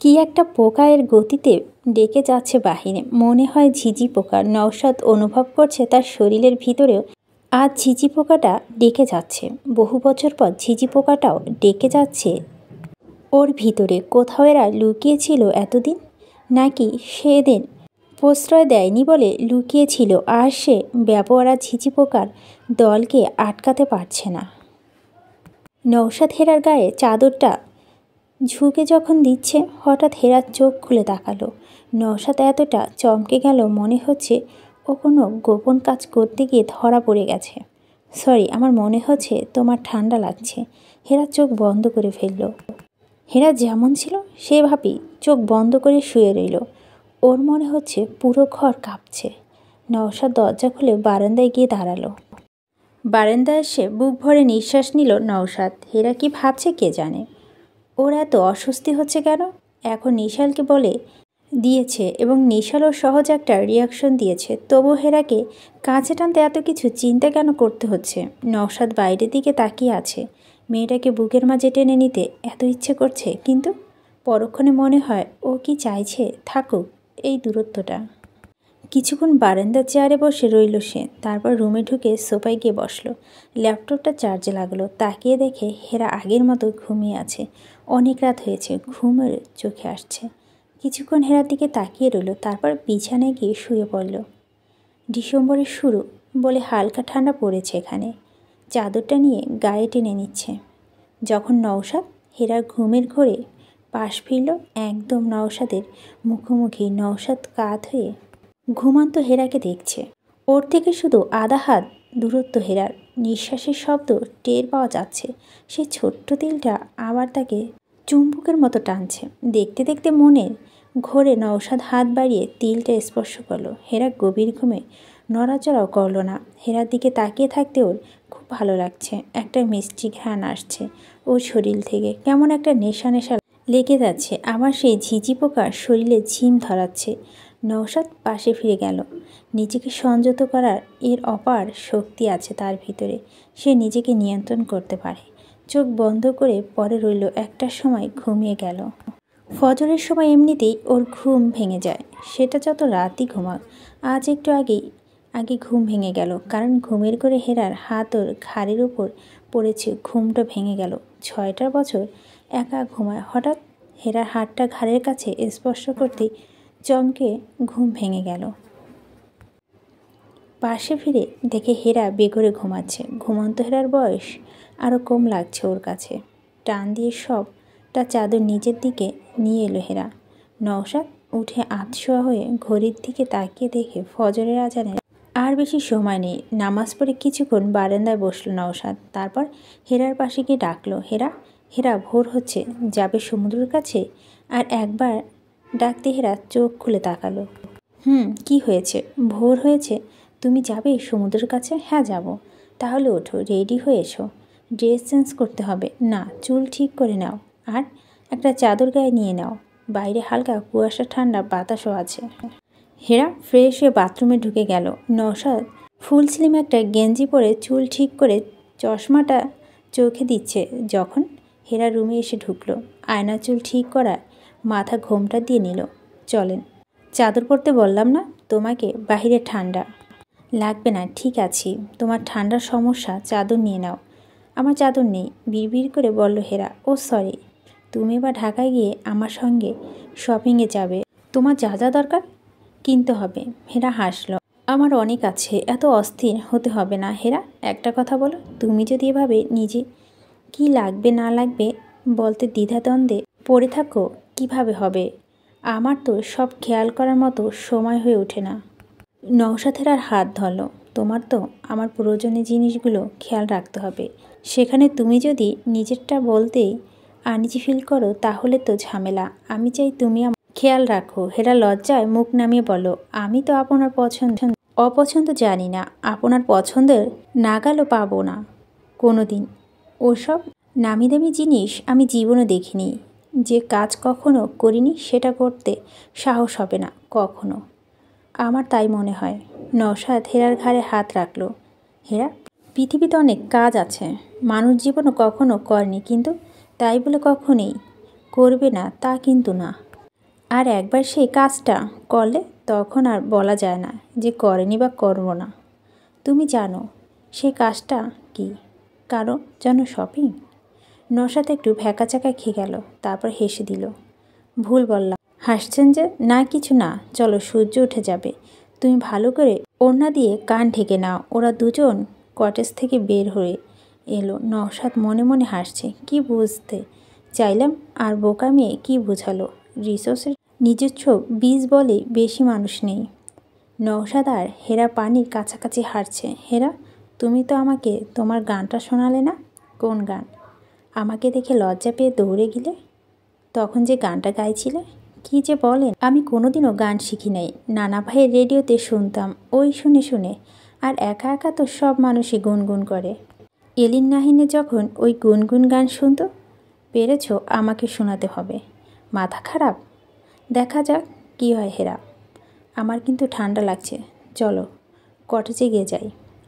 কি একটা পোকা এর গতিতে ডেকে যাচ্ছে বাহিরে, মনে হয় ঝিঝি পোকা। নওশাদ অনুভব করছে তার শরীরের ভিতরেও আজ ঝিঝি পোকাটা ডেকে যাচ্ছে। বহু বছর পর ঝিঝি পোকাটাও ডেকে যাচ্ছে ওর ভিতরে। কোথাও এরা লুকিয়েছিল এতদিন, নাকি সেদিন প্রশ্রয় দেয়নি বলে লুকিয়েছিল, আর সে ব্যবহারা ঝিঝি পোকার দলকে আটকাতে পারছে না। নওশাদ হেরার গায়ে চাদরটা ঝুঁকে যখন দিচ্ছে, হঠাৎ হেরার চোখ খুলে তাকালো। নওশাদ এতটা চমকে গেল, মনে হচ্ছে ও কোনো গোপন কাজ করতে গিয়ে ধরা পড়ে গেছে। সরি, আমার মনে হচ্ছে তোমার ঠান্ডা লাগছে। হেরা চোখ বন্ধ করে ফেলল। হেরা যেমন ছিল সেভাবেই চোখ বন্ধ করে শুয়ে রইল। ওর মনে হচ্ছে পুরো ঘর কাঁপছে। নওশাদ দরজা খুলে বারান্দায় গিয়ে দাঁড়ালো। বারান্দায় এসে বুক ভরে নিঃশ্বাস নিল নওশাদ। হেরা কি ভাবছে কে জানে। ওর এত অস্বস্তি হচ্ছে কেন? এখন নিশালকে বলে দিয়েছে এবং নিশালও সহজ একটা রিয়াকশন দিয়েছে, তবু হেরাকে কাছে টানতে এত কিছু চিন্তা কেন করতে হচ্ছে? নওশাদ বাইরের দিকে তাকিয়ে আছে। মেয়েটাকে বুকের মাঝে টেনে নিতে এত ইচ্ছে করছে, কিন্তু পরক্ষণে মনে হয় ও কি চাইছে থাকুক এই দূরত্বটা। কিছুক্ষণ বারান্দার চেয়ারে বসে রইল সে, তারপর রুমে ঢুকে সোফায় গিয়ে বসলো। ল্যাপটপটা চার্জে লাগলো। তাকিয়ে দেখে হেরা আগের মতো ঘুমিয়ে আছে। অনেক রাত হয়েছে, ঘুমের চোখে আসছে। কিছুক্ষণ হেরার দিকে তাকিয়ে রইল, তারপর বিছানায় গিয়ে শুয়ে পড়ল। ডিসেম্বরের শুরু বলে হালকা ঠান্ডা পড়েছে এখানে। চাদরটা নিয়ে গায়ে টেনে নিচ্ছে। যখন নওশাদ হেরার ঘুমের ঘোরে পাশ ফিরল, একদম নওশাদের মুখোমুখি, নওশাদ কাত হয়ে ঘুমান্ত হেরাকে দেখছে। ওর থেকে শুধু আধা হাত দূরত্ব হেরার। নিঃশ্বাসের শব্দ টের পাওয়া যাচ্ছে। সেই ছোট্ট তিলটা আবার তাকে চুম্বকের মতো টানছে। দেখতে দেখতে মনের ঘোরে নওশাদ হাত বাড়িয়ে তিলটা স্পর্শ করলো। হেরা গভীর ঘুমে নড়াচড়াও করল না। হেরার দিকে তাকিয়ে থাকতে ওর খুব ভালো লাগছে। একটা মিষ্টি ঘ্রাণ আসছে ওর শরীর থেকে, কেমন একটা নেশা নেশা লেগে যাচ্ছে। আবার সেই ঝিঝি পোকার শরীরে ঝিম ধরাচ্ছে। নওশাদ পাশে ফিরে গেল। নিজেকে সংযত করার এর অপার শক্তি আছে তার ভিতরে। সে নিজেকে নিয়ন্ত্রণ করতে পারে। চোখ বন্ধ করে পরে রইল। একটার সময় ঘুমিয়ে গেল। ফজরের সময় এমনিতেই ওর ঘুম ভেঙে যায়, সেটা যত রাতই ঘুমাক। আজ একটু আগে ঘুম ভেঙে গেল, কারণ ঘুমের ঘরে হেরার হাত ওর ঘাড়ের উপর পড়েছে। ঘুমটা ভেঙে গেল। 6টা বছর একা ঘুমায়, হঠাৎ হেরার হাতটা ঘাড়ের কাছে স্পর্শ করতেই চমকে ঘুম ভেঙে গেল। পাশে ফিরে দেখে হেরা বেঘরে ঘুমাচ্ছে। ঘুমন্ত হেরার বয়স আরও কম লাগছে ওর কাছে। টান দিয়ে সবটা চাদর নিজের দিকে নিয়ে এলো হেরা। নওশাদ উঠে আধশোয়া হয়ে ঘড়ির দিকে তাকিয়ে দেখে ফজরের আজানের আর বেশি সময় নেই। নামাজ পড়ে কিছুক্ষণ বারান্দায় বসলো নওশাদ। তারপর হেরার পাশে গিয়ে ডাকলো, হেরা। হেরা, ভোর হচ্ছে, যাবে সমুদ্রের কাছে? আর একবার ডাকতে হেরা চোখ খুলে তাকালো। কি হয়েছে? ভোর হয়েছে, তুমি যাবে সমুদ্রের কাছে? হ্যাঁ যাব। তাহলে ওঠো, রেডি হয়ে এসো। ড্রেস চেঞ্জ করতে হবে না, চুল ঠিক করে নাও, আর একটা চাদর গায়ে নিয়ে নাও। বাইরে হালকা কুয়াশা, ঠান্ডা বাতাসও আছে। হেরা ফ্রেশ হয়ে বাথরুমে ঢুকে গেল। নওশাদ ফুল স্লিম একটা গেঞ্জি পরে চুল ঠিক করে চশমাটা চোখে দিচ্ছে যখন হেরা রুমে এসে ঢুকলো। আয়না চুল ঠিক করা মাথা ঘোমটা দিয়ে নিল। চলেন। চাদর পরতে বললাম না তোমাকে? বাহিরে ঠান্ডা। লাগবে না, ঠিক আছি। তোমার ঠান্ডার সমস্যা, চাদর নিয়ে নাও। আমার চাদর নেই, বিড়বিড় করে বলল হেরা। ও সরি। তুমি বা ঢাকায় গিয়ে আমার সঙ্গে শপিংয়ে যাবে, তোমার যা যা দরকার কিনতে হবে। হেরা হাসলো। আমার অনেক আছে, এত অস্থির হতে হবে না। হেরা, একটা কথা বলো, তুমি যদি এভাবে নিজে কি লাগবে না লাগবে বলতে দ্বিধাদ্বন্দ্বে পড়ে থাকো, কিভাবে হবে? আমার তো সব খেয়াল করার মতো সময় হয়ে ওঠে না। নওশাদ হেরার হাত ধরল। তোমার তো আমার প্রয়োজনীয় জিনিসগুলো খেয়াল রাখতে হবে। সেখানে তুমি যদি নিজেরটা বলতেই আনইজি ফিল করো, তাহলে তো ঝামেলা। আমি চাই তুমি আমার খেয়াল রাখো। হেরা লজ্জায় মুখ নামিয়ে বলো, আমি তো আপনার অপছন্দ জানি না। আপনার পছন্দের নাগালও পাবো না কোনো দিন। ওসব নামি দামি জিনিস আমি জীবনে দেখিনি। যে কাজ কখনো করিনি সেটা করতে সাহস হবে না কখনো। আমার তাই মনে হয়। নওশাদ হেরার ঘাড়ে হাত রাখলো। হেরা, পৃথিবীতে অনেক কাজ আছে মানুষ জীবনও কখনো করেনি, কিন্তু তাই বলে কখনোই করবে না তা কিন্তু না। আর একবার সেই কাজটা করলে তখন আর বলা যায় না যে করেনি বা করব না। তুমি জানো সেই কাজটা কি? কারো যেন শপিং? নশাত একটু ভ্যাকাচাকা খেয়ে গেল, তারপর হেসে দিল। ভুল বললাম? হাসছেন যে? না কিছু না, চলো সূর্য উঠে যাবে। তুমি ভালো করে ওড়না দিয়ে কান ঢেকে নাও। ওরা দুজন কটেজ থেকে বের হয়ে এলো। নওশাদ মনে মনে হাসছে। কি বুঝতে চাইলাম আর বোকা মেয়ে কি বুঝালো? রিসোর্সের নিজস্ব বীজ বলে বেশি মানুষ নেই। নওশাদ আর হেরা পানির কাছাকাছি হাঁটছে। হেরা, তুমি তো আমাকে তোমার গানটা শোনালে না? কোন গান? আমাকে দেখে লজ্জা পেয়ে দৌড়ে গেলে তখন যে গানটা গাইছিলে। কি যে বলেন, আমি কোনোদিনও গান শিখি নাই। নানা ভাইয়ের রেডিওতে শুনতাম, ওই শুনে শুনে। আর একা একা তো সব মানুষই গুনগুন করে। এলিন নাহিনে যখন ওই গুনগুন গান শুনতো, পেরেছ আমাকে শোনাতে হবে? মাথা খারাপ? দেখা যাক কি হয় হেরা। আমার কিন্তু ঠান্ডা লাগছে, চলো কটেজে গিয়ে যাই।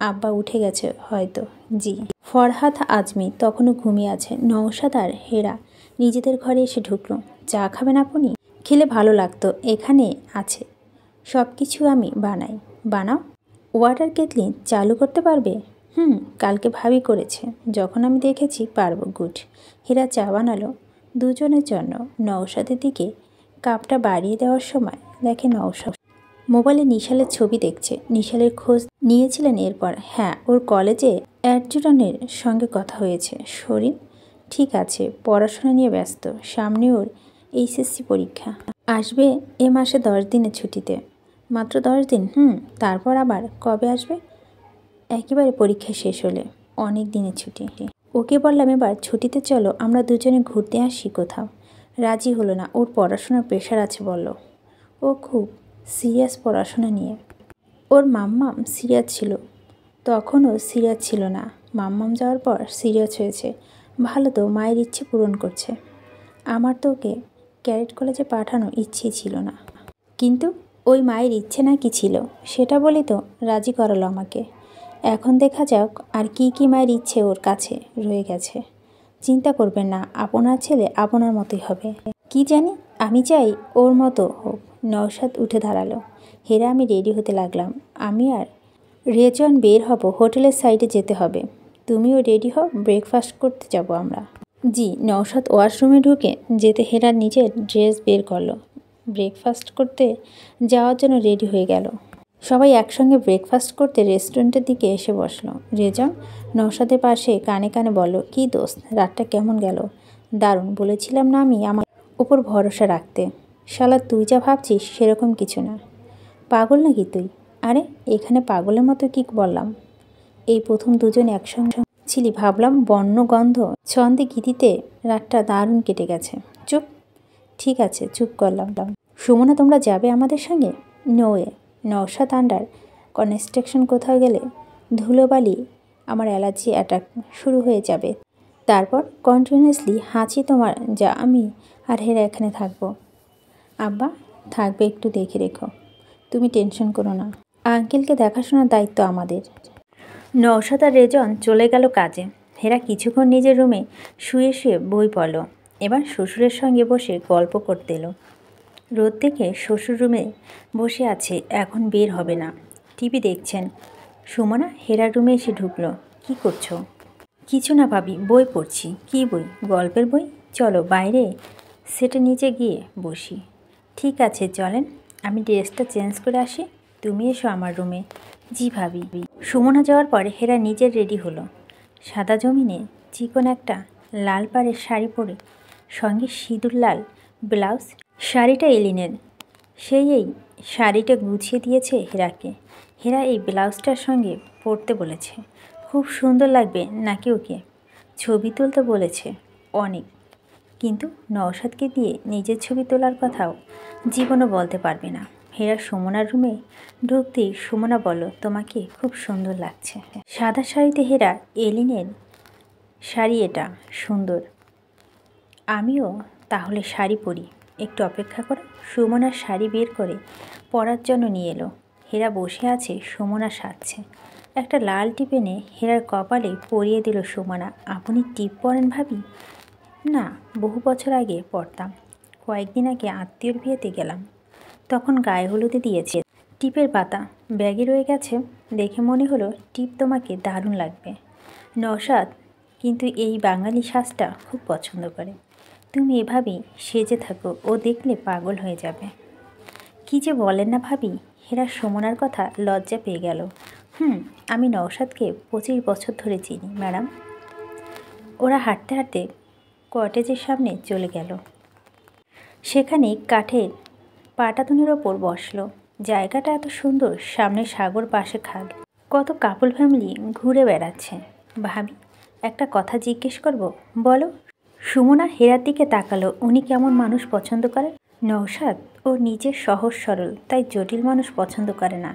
আব্বা উঠে গেছে হয়তো। জি। ফরহাদ আজমি তখনও ঘুমিয়ে আছে। নওশাদ আর হেরা নিজেদের ঘরে এসে ঢুকলো। চা খাবেন আপনি? খেলে ভালো লাগতো, এখানে আছে সব কিছু আমি বানাই। বানাও? ওয়াটার কেটলি চালু করতে পারবে? কালকে ভাবি করেছে, যখন আমি দেখেছি পারবো। গুড। হেরা চা বানালো দুজনের জন্য। নওশাদের দিকে কাপটা বাড়িয়ে দেওয়ার সময় দেখে নওশাদ মোবাইলে নিশালের ছবি দেখছে। নিশালের খোঁজ নিয়েছিলেন এরপর? হ্যাঁ, ওর কলেজে অ্যাডজুটনের সঙ্গে কথা হয়েছে। শরীর ঠিক আছে, পড়াশোনা নিয়ে ব্যস্ত। সামনে ওর এইচএসসি পরীক্ষা। আসবে এ মাসে 10 দিনের ছুটিতে। মাত্র 10 দিন? তারপর আবার কবে আসবে? একেবারে পরীক্ষা শেষ হলে। অনেক দিনের ছুটি। ওকে বললাম এবার ছুটিতে চলো আমরা দুজনে ঘুরতে আসি কোথাও। রাজি হলো না, ওর পড়াশোনার প্রেশার আছে বলল। ও খুব সিরিয়াস পড়াশোনা নিয়ে। ওর মাম্মাম সিরিয়াস ছিল, তখনও সিরিয়াস ছিল না। মাম্মাম যাওয়ার পর সিরিয়াস হয়েছে। ভালো তো, মায়ের ইচ্ছে পূরণ করছে। আমার তো ওকে ক্যারেট কলেজে পাঠানোর ইচ্ছেই ছিল না, কিন্তু ওই মায়ের ইচ্ছে নাকি ছিল, সেটা বলি তো রাজি করালো আমাকে। এখন দেখা যাক আর কি মায়ের ইচ্ছে ওর কাছে রয়ে গেছে। চিন্তা করবেন না, আপনার ছেলে আপনার মতোই হবে। কি জানি, আমি চাই ওর মতো হোক। নওশাদ উঠে দাঁড়ালো। হেরা, আমি রেডি হতে লাগলাম। আমি আর রেজন বের হব, হোটেলের সাইডে যেতে হবে। তুমিও রেডি হও, ব্রেকফাস্ট করতে যাব আমরা। জি। নওশাদ ওয়াশরুমে ঢুকে যেতে হেরা নিজের ড্রেস বের করলো। ব্রেকফাস্ট করতে যাওয়ার জন্য রেডি হয়ে গেল। সবাই একসঙ্গে ব্রেকফাস্ট করতে রেস্টুরেন্টের দিকে এসে বসলো। রেজন নওশাদের পাশে কানে কানে বলল, কি দোস্ত, রাতটা কেমন গেল? দারুণ। বলেছিলাম না আমি আমার উপর ভরসা রাখতে। শালা তুই যা ভাবছিস সেরকম কিছু না। পাগল নাকি তুই? আরে এখানে পাগলের মতো কি বললাম? এই প্রথম দুজন একসঙ্গে ছিলি, ভাবলাম বর্ণগন্ধ ছন্দে গীতিতে রাতটা দারুণ কেটে গেছে। চুপ। ঠিক আছে, চুপ করলাম। সুমনা, তোমরা যাবে আমাদের সঙ্গে? নোয়ে। নওশাদ আন্ডার কনস্ট্রাকশন কোথাও গেলে ধুলোবালি আমার অ্যালার্জি অ্যাটাক শুরু হয়ে যাবে। তারপর কন্টিনিউয়াসলি হাঁচি তোমার। যা, আমি আর হেরা এখানে থাকবো। আব্বা থাকবে, একটু দেখে রেখো। তুমি টেনশন করো না, আঙ্কেলকে দেখাশোনার দায়িত্ব আমাদের। নওশাদ আর রেজন চলে গেল কাজে। হেরা কিছুক্ষণ নিজের রুমে শুয়ে শুয়ে বই পড়ল। এবার শ্বশুরের সঙ্গে বসে গল্প করতে এলো। রোদ দেখে শ্বশুর রুমে বসে আছে, এখন বের হবে না। টিভি দেখছেন। সুমনা হেরার রুমে এসে ঢুকলো। কি করছো? কিছু না ভাবি, বই পড়ছি। কি বই? গল্পের বই। চলো বাইরে সেটে নিচে গিয়ে বসি। ঠিক আছে চলেন, আমি ড্রেসটা চেঞ্জ করে আসি। তুমি এসো আমার রুমে। জি ভাবি। সুমনা যাওয়ার পরে হেরা নিজের রেডি হলো। সাদা জমিনে চিকন একটা লাল পাড়ের শাড়ি পরে, সঙ্গে সিঁদুর লাল ব্লাউজ। শাড়িটা এলিনের। এই শাড়িটা গুছিয়ে দিয়েছে হেরাকে। হেরা এই ব্লাউজটার সঙ্গে পরতে বলেছে। খুব সুন্দর লাগবে নাকি ওকে? ছবি তুলতে বলেছে অনেক, কিন্তু নওশাদকে দিয়ে নিজের ছবি তোলার কথাও জীবনও বলতে পারবে না। হেরা সুমনার রুমে ঢুকতেই সুমনা বলল, তোমাকে খুব সুন্দর লাগছে। সাদা শাড়িতে হেরা এলিনের শাড়ি, এটা সুন্দর। আমিও তাহলে শাড়ি পরি। একটু অপেক্ষা করো। সুমনার শাড়ি বের করে পরার জন্য নিয়ে এলো। হেরা বসে আছে, সুমনা সাজছে। একটা লাল টিপ এনে হেরার কপালে পরিয়ে দিল সুমনা। আপনি টিপ পরেন ভাবি? না, বহু বছর আগে পরতাম। কয়েকদিন আগে আত্মীয়র বিয়েতে গেলাম, তখন গায়ে হলুদে দিয়েছে টিপের পাতা, ব্যাগে রয়ে গেছে। দেখে মনে হলো টিপ তোমাকে দারুণ লাগবে। নওশাদ কিন্তু এই বাঙালি সাজটা খুব পছন্দ করে। তুমি এভাবেই সেজে থাকো, ও দেখলে পাগল হয়ে যাবে। কী যে বলেন না ভাবি। হেরা সুমনার কথা লজ্জা পেয়ে গেল। আমি নওশাদকে 25 বছর ধরে চিনি ম্যাডাম। ওরা হাঁটতে হাঁটতে কটেজের সামনে চলে গেল। সেখানে কাঠের পাটাতনের ওপর বসলো। জায়গাটা এত সুন্দর, সামনে সাগর, পাশে খাল, কত কাপল ফ্যামিলি ঘুরে বেড়াচ্ছে। ভাবি, একটা কথা জিজ্ঞেস করব? বলো। সুমনা হেরার দিকে তাকালো। উনি কেমন মানুষ পছন্দ করেন? নওশাদ ও নিজের সহজ সরল, তাই জটিল মানুষ পছন্দ করে না।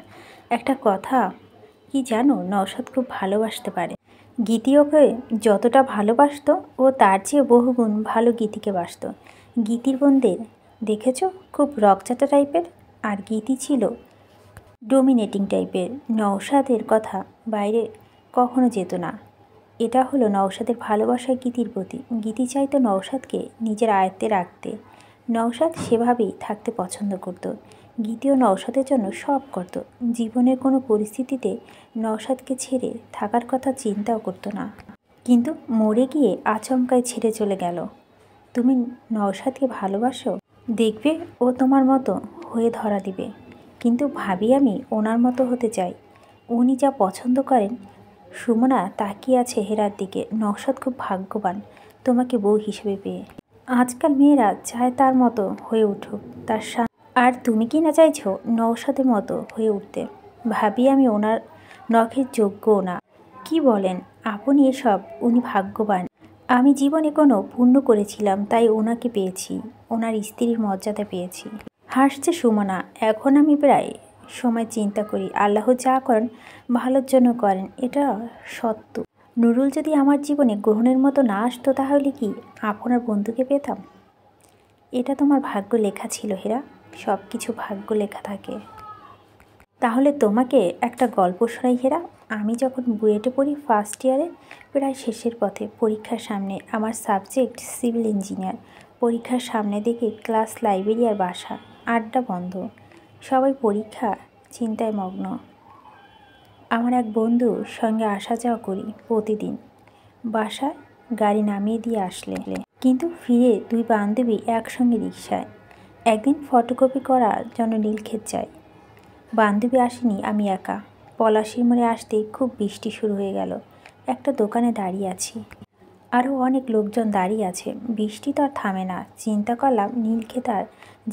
একটা কথা কি জানো, নওশাদ খুব ভালোবাসতে পারে। গীতি ওকে যতটা ভালোবাসতো, ও তার চেয়ে বহুগুণ ভালো গীতিকে বাসত। গীতির বোনদের দেখেছো, খুব রকচাটা টাইপের, আর গীতি ছিল ডোমিনেটিং টাইপের। নওশাদের কথা বাইরে কখনো যেত না। এটা হলো নওশাদের ভালোবাসা গীতির প্রতি। গীতি চাইতো নওশাদকে নিজের আয়ত্তে রাখতে। নওশাদ সেভাবেই থাকতে পছন্দ করত। গীতিও নওশাদের জন্য সব করত। জীবনের কোনো পরিস্থিতিতে নওশাদকে ছেড়ে থাকার কথা চিন্তাও করতো না। কিন্তু মরে গিয়ে আচমকায় ছেড়ে চলে গেল। তুমি নওশাদকে ভালোবাসো? দেখবে ও তোমার মতো হয়ে ধরা দিবে। কিন্তু ভাবি, আমি ওনার মতো হতে চাই। উনি যা পছন্দ করেন। সুমনা তাকিয়ে আছে হেরার দিকে। নওশাদ খুব ভাগ্যবান তোমাকে বউ হিসেবে পেয়ে। আজকাল মেয়েরা চায় তার মতো হয়ে উঠুক তার আর তুমি কি না চাইছো নওশাদের মতো হয়ে উঠতে? ভাবি, আমি ওনার নখের যোগ্যও না। কি বলেন আপনি এসব? উনি ভাগ্যবান। আমি জীবনে কোনো পুণ্য করেছিলাম, তাই ওনাকে পেয়েছি, ওনার স্ত্রীর মর্যাদা পেয়েছি। হাসছে সুমনা। এখন আমি প্রায় সময় চিন্তা করি, আল্লাহ যা করেন ভালোর জন্য করেন, এটা সত্য। নুরুল যদি আমার জীবনে গ্রহণের মতো না আসতো, তাহলে কি আপনার বন্ধুকে পেতাম? এটা তোমার ভাগ্য লেখা ছিল হেরা। সব কিছু ভাগ্য লেখা থাকে। তাহলে তোমাকে একটা গল্প শোনাই হেরা। আমি যখন বুয়েটে পড়ি, ফার্স্ট ইয়ারে প্রায় শেষের পথে, পরীক্ষার সামনে, আমার সাবজেক্ট সিভিল ইঞ্জিনিয়ার। পরীক্ষার সামনে দেখে ক্লাস, লাইব্রেরি আর বাসা, আড্ডা বন্ধ। সবাই পরীক্ষা চিন্তায় মগ্ন। আমার এক বন্ধুর সঙ্গে আসা যাওয়া করি প্রতিদিন। বাসায় গাড়ি নামিয়ে দিয়ে আসলে, কিন্তু ফিরে দুই বান্ধবী একসঙ্গে রিকশায়। একদিন ফটোকপি করার জন্য নীলক্ষেত যাই। বান্ধবী আসেনি, আমি একা। পলাশির মোড়ে আসতেই খুব বৃষ্টি শুরু হয়ে গেল। একটা দোকানে দাঁড়িয়ে আছি, আরও অনেক লোকজন দাঁড়িয়ে আছে। বৃষ্টি তো আর থামে না। চিন্তা করলাম নীলক্ষেত আর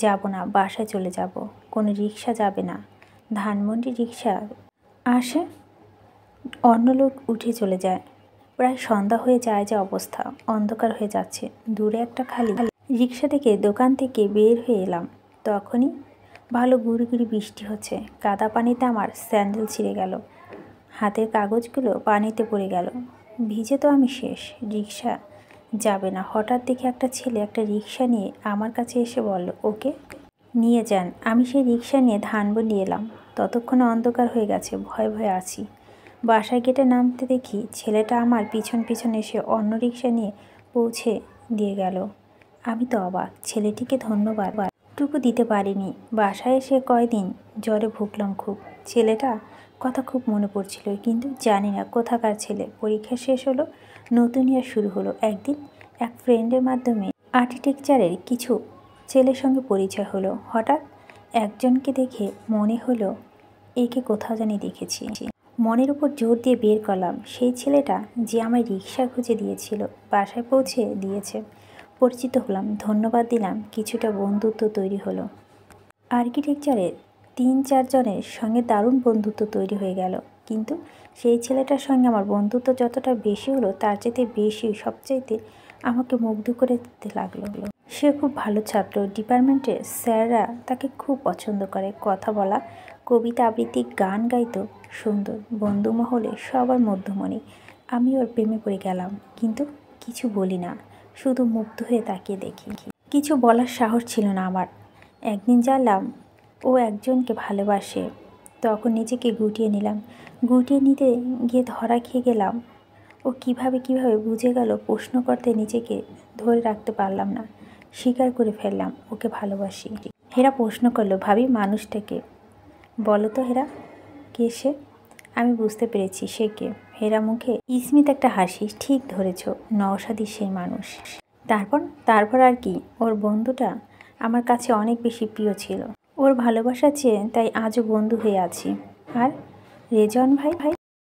যাবো না, বাসায় চলে যাব। কোনো রিক্সা যাবে না। ধানমন্ডি রিক্সা আসে, অন্য লোক উঠে চলে যায়। প্রায় সন্ধ্যা হয়ে যায়, যে অবস্থা, অন্ধকার হয়ে যাচ্ছে। দূরে একটা খালি রিক্সা থেকে দোকান থেকে বের হয়ে এলাম। তখনই ভালো গুড়ি গুড়ি বৃষ্টি হচ্ছে। কাদা পানিতে আমার স্যান্ডেল ছিঁড়ে গেল। হাতের কাগজগুলো পানিতে পড়ে গেল। ভিজে তো আমি শেষ। রিক্সা যাবে না। হঠাৎ দেখে একটা ছেলে একটা রিক্সা নিয়ে আমার কাছে এসে বলল, ওকে নিয়ে যান। আমি সেই রিক্সা নিয়ে ধানমন্ডি এলাম। ততক্ষণে অন্ধকার হয়ে গেছে। ভয়ে ভয়ে আছি। বাসায় গেটে নামতে দেখি ছেলেটা আমার পিছন পিছন এসে অন্য রিক্সা নিয়ে পৌঁছে দিয়ে গেল। আমি তো অবাক। ছেলেটিকে ধন্যবাদ টুকু দিতে পারিনি। বাসায় এসে কয়দিন জ্বরে ভুগলাম খুব। ছেলেটা কথা খুব মনে পড়ছিল, কিন্তু জানি না কোথাকার ছেলে। পরীক্ষা শেষ হলো, নতুন ইয়ার শুরু হলো। একদিন এক ফ্রেন্ডের মাধ্যমে আর্কিটেকচারের কিছু ছেলের সঙ্গে পরিচয় হলো। হঠাৎ একজনকে দেখে মনে হলো একে কোথাও জানি দেখেছি। মনের উপর জোর দিয়ে বের করলাম, সেই ছেলেটা যে আমায় রিক্সা খুঁজে দিয়েছিল, বাসায় পৌঁছে দিয়েছে। পরিচিত হলাম, ধন্যবাদ দিলাম, কিছুটা বন্ধুত্ব তৈরি হলো। আর্কিটেকচারের 3-4 জনের সঙ্গে দারুণ বন্ধুত্ব তৈরি হয়ে গেল। কিন্তু সেই ছেলেটার সঙ্গে আমার বন্ধুত্ব যতটা বেশি হলো, তার চাইতে বেশি, সবচাইতে আমাকে মুগ্ধ করে দিতে লাগলো। সে খুব ভালো ছাত্র। ডিপার্টমেন্টের স্যাররা তাকে খুব পছন্দ করে। কথা বলা, কবিতা আবৃত্তি, গান গাইতো সুন্দর। বন্ধু মহলে সবার মধ্যমণি। আমি ওর প্রেমে পড়ে গেলাম, কিন্তু কিছু বলি না, শুধু মুগ্ধ হয়ে তাকিয়ে দেখি। কিছু বলার সাহস ছিল না আমার। একদিন জানলাম ও একজনকে ভালোবাসে। তখন নিজেকে গুটিয়ে নিলাম। গুটিয়ে নিতে গিয়ে ধরা খেয়ে গেলাম। ও কিভাবে বুঝে গেল, প্রশ্ন করতে নিজেকে ধরে রাখতে পারলাম না। স্বীকার করে ফেললাম ওকে ভালোবাসি। হেরা প্রশ্ন করলো, ভাবি মানুষটাকে বলো তো হেরা, কে সে? আমি বুঝতে পেরেছি সে কে। হেরা মুখে স্মিত একটা হাসি, ঠিক ধরেছ, নওশাদই সেই মানুষ। তারপর আর কি, ওর বন্ধুটা আমার কাছে অনেক বেশি প্রিয় ছিল। ওর ভালোবাসা চেয়ে তাই আজও বন্ধু হয়ে আছি। আর রেজন ভাই